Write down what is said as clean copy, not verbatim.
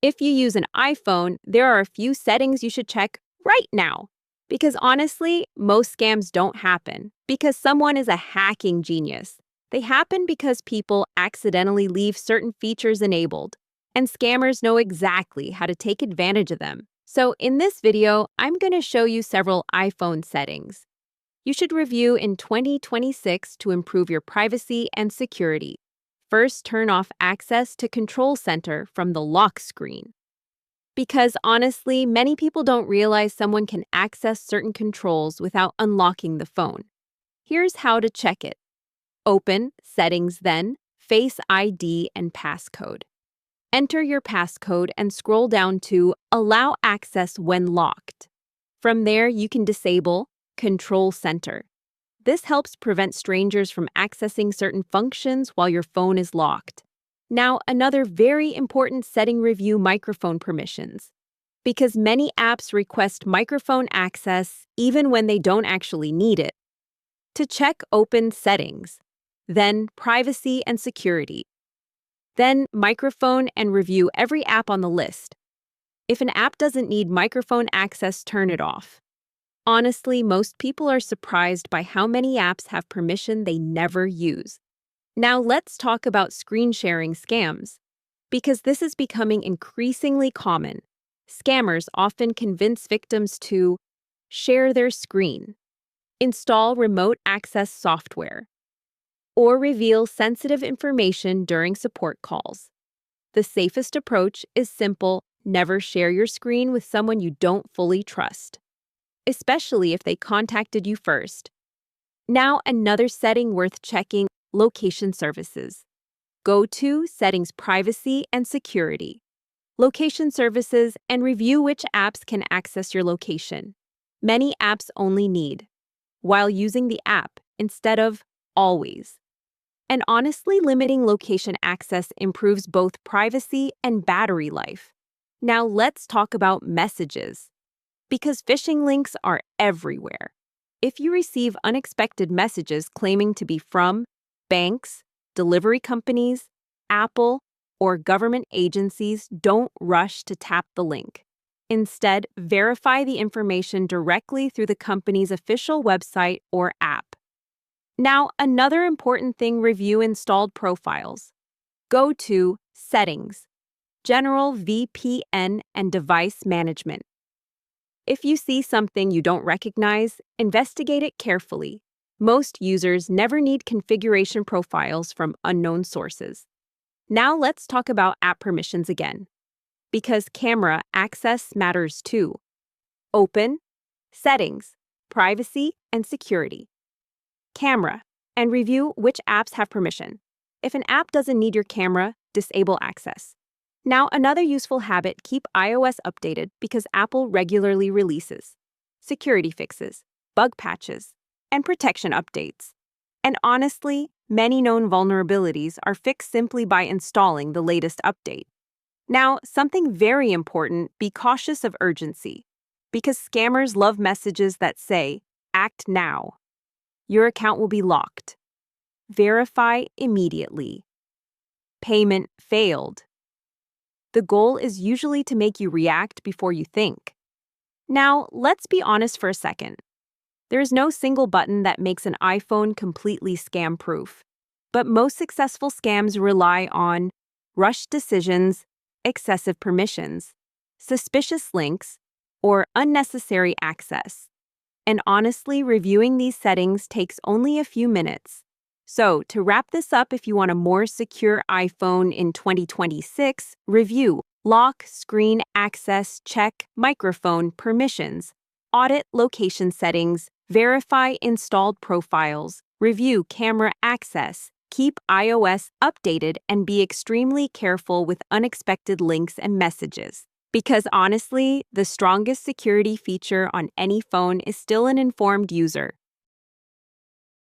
If you use an iPhone, there are a few settings you should check right now. Because honestly, most scams don't happen because someone is a hacking genius. They happen because people accidentally leave certain features enabled, and scammers know exactly how to take advantage of them. So in this video, I'm going to show you several iPhone settings you should review in 2026 to improve your privacy and security. First, turn off access to Control Center from the lock screen. Because honestly, many people don't realize someone can access certain controls without unlocking the phone. Here's how to check it. Open Settings, then Face ID and Passcode. Enter your passcode and scroll down to Allow Access when locked. From there, you can disable Control Center. This helps prevent strangers from accessing certain functions while your phone is locked. Now, another very important setting, review microphone permissions. Because many apps request microphone access even when they don't actually need it. To check, open Settings, then Privacy and Security. Then Microphone and review every app on the list. If an app doesn't need microphone access, turn it off. Honestly, most people are surprised by how many apps have permission they never use. Now let's talk about screen sharing scams. Because this is becoming increasingly common, scammers often convince victims to share their screen, install remote access software, or reveal sensitive information during support calls. The safest approach is simple: never share your screen with someone you don't fully trust, especially if they contacted you first. Now, another setting worth checking: location services. Go to Settings, Privacy and Security. Location services, and review which apps can access your location. Many apps only need while using the app instead of always. And honestly, limiting location access improves both privacy and battery life. Now let's talk about messages. Because phishing links are everywhere. If you receive unexpected messages claiming to be from banks, delivery companies, Apple, or government agencies, don't rush to tap the link. Instead, verify the information directly through the company's official website or app. Now, another important thing, review installed profiles. Go to Settings, General VPN and Device Management. If you see something you don't recognize, investigate it carefully. Most users never need configuration profiles from unknown sources. Now let's talk about app permissions again. Because camera access matters too. Open Settings, Privacy and Security. Camera, and review which apps have permission. If an app doesn't need your camera, disable access. Now, another useful habit: keep iOS updated because Apple regularly releases security fixes, bug patches, and protection updates. And honestly, many known vulnerabilities are fixed simply by installing the latest update. Now, something very important: be cautious of urgency. Because scammers love messages that say, "Act now." Your account will be locked. Verify immediately. Payment failed. The goal is usually to make you react before you think. Now, let's be honest for a second. There is no single button that makes an iPhone completely scam-proof. But most successful scams rely on rushed decisions, excessive permissions, suspicious links, or unnecessary access. And honestly, reviewing these settings takes only a few minutes. So, to wrap this up, if you want a more secure iPhone in 2026, review lock, screen access, check microphone permissions, audit location settings, verify installed profiles, review camera access, keep iOS updated, and be extremely careful with unexpected links and messages. Because honestly, the strongest security feature on any phone is still an informed user.